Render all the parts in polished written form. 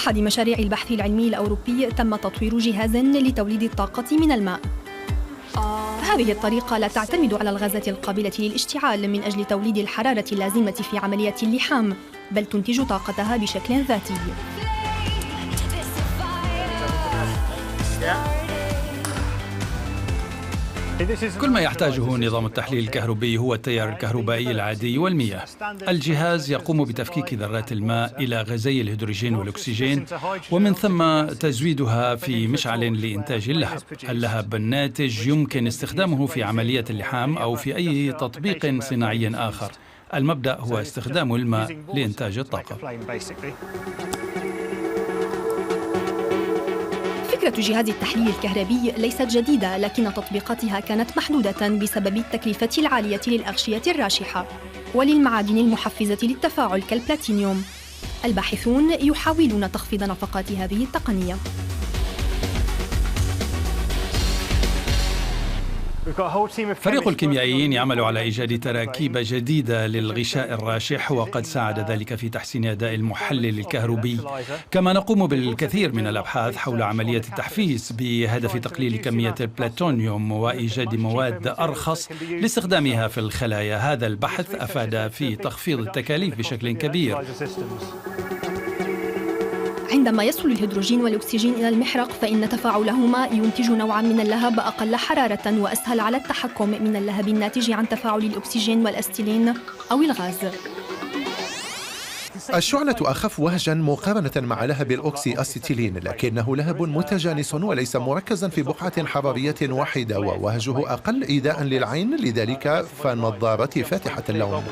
في أحد مشاريع البحث العلمي الأوروبي تم تطوير جهاز لتوليد الطاقة من الماء. هذه الطريقة لا تعتمد على الغازات القابلة للاشتعال من أجل توليد الحرارة اللازمة في عملية اللحام، بل تنتج طاقتها بشكل ذاتي. كل ما يحتاجه نظام التحليل الكهربي هو التيار الكهربائي العادي والمياه. الجهاز يقوم بتفكيك ذرات الماء إلى غازي الهيدروجين والأكسجين، ومن ثم تزويدها في مشعل لإنتاج اللهب. اللهب الناتج يمكن استخدامه في عملية اللحام أو في أي تطبيق صناعي آخر. المبدأ هو استخدام الماء لإنتاج الطاقة. فكرة جهاز التحليل الكهربي ليست جديدة، لكن تطبيقاتها كانت محدودة بسبب التكلفة العالية للأغشية الراشحة وللمعادن المحفزة للتفاعل كالبلاتينيوم. الباحثون يحاولون تخفيض نفقات هذه التقنية. فريق الكيميائيين يعمل على إيجاد تراكيب جديدة للغشاء الراشح، وقد ساعد ذلك في تحسين أداء المحلل الكهربي. كما نقوم بالكثير من الأبحاث حول عملية التحفيز بهدف تقليل كمية البلاتونيوم وإيجاد مواد أرخص لاستخدامها في الخلايا. هذا البحث أفاد في تخفيض التكاليف بشكل كبير. عندما يصل الهيدروجين والأكسجين إلى المحرق فإن تفاعلهما ينتج نوعاً من اللهب أقل حرارة وأسهل على التحكم من اللهب الناتج عن تفاعل الأكسجين والأستيلين أو الغاز. الشعلة أخف وهجاً مقارنة مع لهب الأوكسي أسيتيلين، لكنه لهب متجانس وليس مركزاً في بقعة حرارية واحدة، ووهجه أقل إيذاءً للعين، لذلك فالنظارة فاتحة اللون.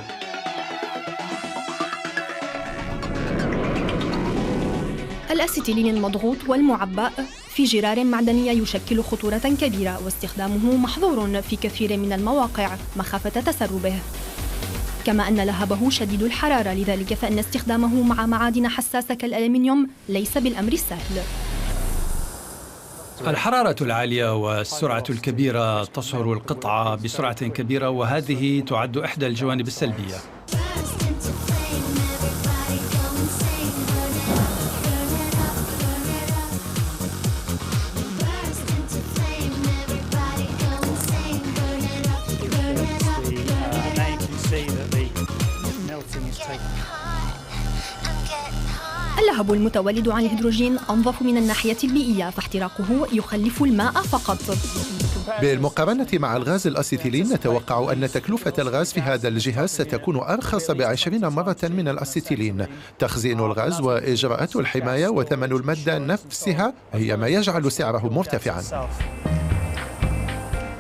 الأسيتيلين المضغوط والمعبأ في جرار معدنية يشكل خطورة كبيرة، واستخدامه محظور في كثير من المواقع مخافة تسربه. كما أن لهبه شديد الحرارة، لذلك فإن استخدامه مع معادن حساسة كالألمنيوم ليس بالأمر السهل. الحرارة العالية والسرعة الكبيرة تصهر القطعة بسرعة كبيرة، وهذه تعد إحدى الجوانب السلبية. اللهب المتولد عن الهيدروجين أنظف من الناحية البيئية، فاحتراقه يخلف الماء فقط. بالمقارنة مع الغاز الأسيتيلين نتوقع أن تكلفة الغاز في هذا الجهاز ستكون أرخص ب20 مرة من الأسيتيلين. تخزين الغاز وإجراءات الحماية وثمن المادة نفسها هي ما يجعل سعره مرتفعا.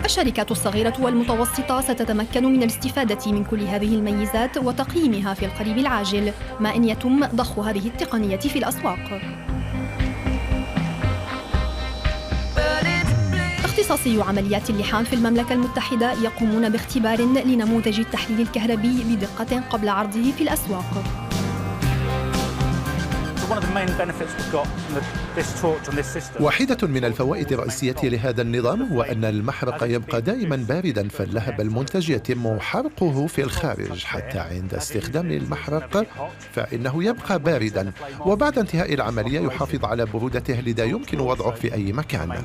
الشركات الصغيرة والمتوسطة ستتمكن من الاستفادة من كل هذه الميزات وتقييمها في القريب العاجل، ما إن يتم ضخ هذه التقنية في الأسواق. اختصاصي عمليات اللحام في المملكة المتحدة يقومون باختبار لنموذج التحليل الكهربي بدقة قبل عرضه في الأسواق. واحدة من الفوائد الرئيسية لهذا النظام هو أن المحرق يبقى دائما باردا، فاللهب المنتج يتم حرقه في الخارج، حتى عند استخدام المحرق فإنه يبقى باردا، وبعد انتهاء العملية يحافظ على برودته، لذا يمكن وضعه في أي مكان.